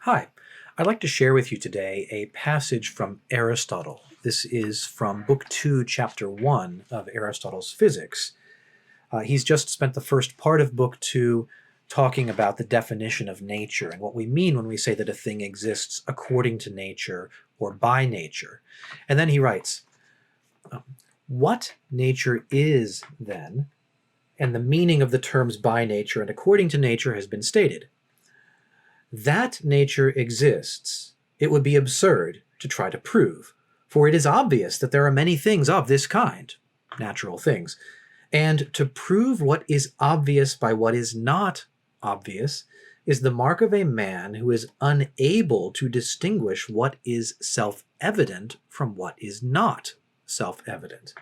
Hi, I'd like to share with you today a passage from Aristotle. This is from Book 2, Chapter 1 of Aristotle's Physics. He's just spent the first part of Book 2 talking about the definition of nature and what we mean when we say that a thing exists according to nature or by nature. And then he writes, what nature is, then, and the meaning of the terms by nature and according to nature has been stated. That nature exists, it would be absurd to try to prove, for it is obvious that there are many things of this kind, natural things, and to prove what is obvious by what is not obvious is the mark of a man who is unable to distinguish what is self-evident from what is not self-evident.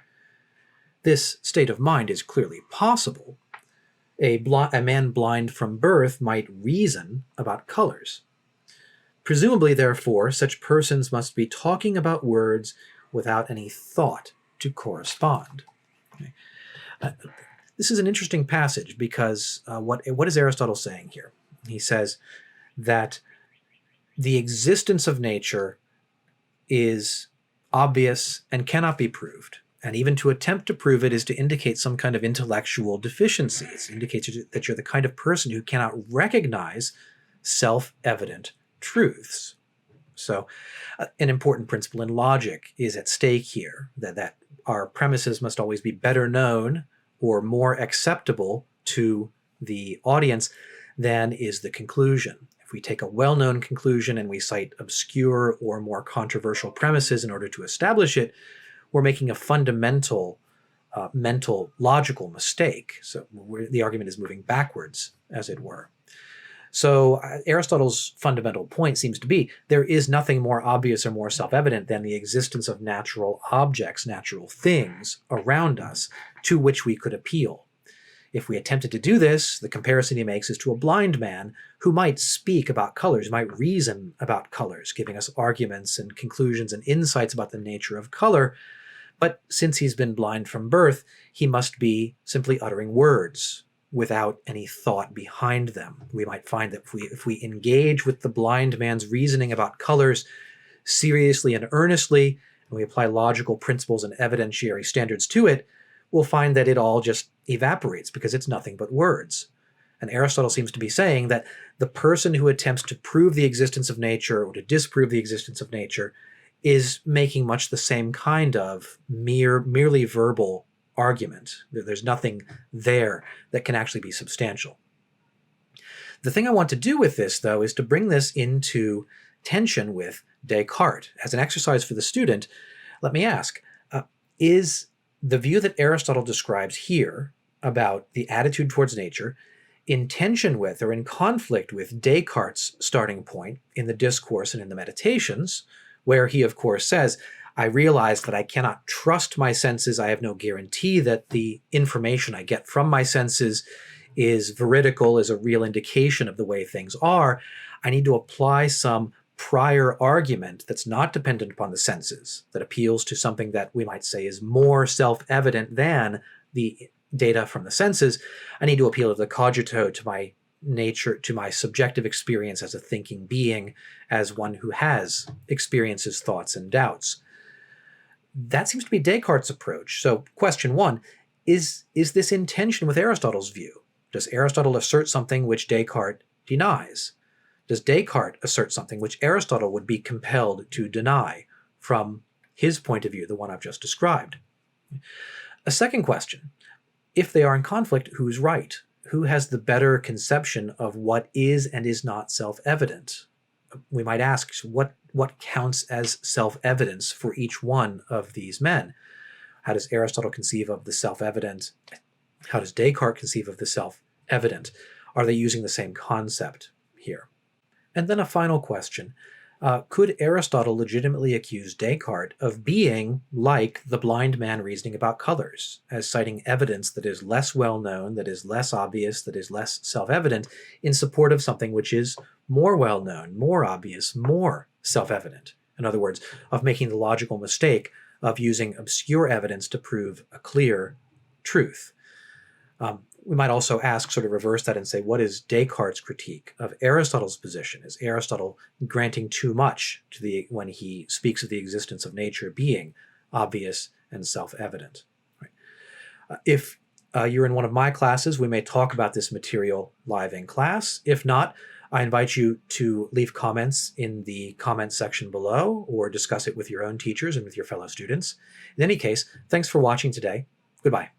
This state of mind is clearly possible. A man blind from birth might reason about colors. Presumably, therefore, such persons must be talking about words without any thought to correspond. Okay. This is an interesting passage because what is Aristotle saying here? He says that the existence of nature is obvious and cannot be proved. And even to attempt to prove it is to indicate some kind of intellectual deficiency. It indicates that you're the kind of person who cannot recognize self-evident truths. So an important principle in logic is at stake here, that our premises must always be better known or more acceptable to the audience than is the conclusion. If we take a well-known conclusion and we cite obscure or more controversial premises in order to establish it, we're making a fundamental mental logical mistake. So the argument is moving backwards, as it were. So Aristotle's fundamental point seems to be there is nothing more obvious or more self-evident than the existence of natural objects, natural things around us to which we could appeal. If we attempted to do this, the comparison he makes is to a blind man who might speak about colors, might reason about colors, giving us arguments and conclusions and insights about the nature of color. But since he's been blind from birth, he must be simply uttering words without any thought behind them. We might find that if we engage with the blind man's reasoning about colors seriously and earnestly, and we apply logical principles and evidentiary standards to it, we'll find that it all just evaporates because it's nothing but words. And Aristotle seems to be saying that the person who attempts to prove the existence of nature or to disprove the existence of nature is making much the same kind of merely verbal argument. There's nothing there that can actually be substantial. The thing I want to do with this, though, is to bring this into tension with Descartes. As an exercise for the student, let me ask, is the view that Aristotle describes here about the attitude towards nature in tension with or in conflict with Descartes' starting point in the Discourse and in the Meditations, where he, of course, says, I realize that I cannot trust my senses. I have no guarantee that the information I get from my senses is veridical, is a real indication of the way things are. I need to apply some prior argument that's not dependent upon the senses, that appeals to something that we might say is more self-evident than the data from the senses. I need to appeal to the cogito, to my nature, to my subjective experience as a thinking being, as one who has experiences, thoughts, and doubts. That seems to be Descartes' approach. So question one, is this in tension with Aristotle's view? Does Aristotle assert something which Descartes denies? Does Descartes assert something which Aristotle would be compelled to deny from his point of view, the one I've just described? A second question, if they are in conflict, who's right? Who has the better conception of what is and is not self-evident? We might ask, what counts as self-evidence for each one of these men? How does Aristotle conceive of the self-evident? How does Descartes conceive of the self-evident? Are they using the same concept here? And then a final question. Could Aristotle legitimately accuse Descartes of being like the blind man reasoning about colors, as citing evidence that is less well-known, that is less obvious, that is less self-evident, in support of something which is more well-known, more obvious, more self-evident? In other words, of making the logical mistake of using obscure evidence to prove a clear truth. We might also ask, sort of reverse that and say, what is Descartes' critique of Aristotle's position? Is Aristotle granting too much to when he speaks of the existence of nature being obvious and self-evident? Right? If you're in one of my classes, we may talk about this material live in class. If not, I invite you to leave comments in the comment section below or discuss it with your own teachers and with your fellow students. In any case, thanks for watching today. Goodbye.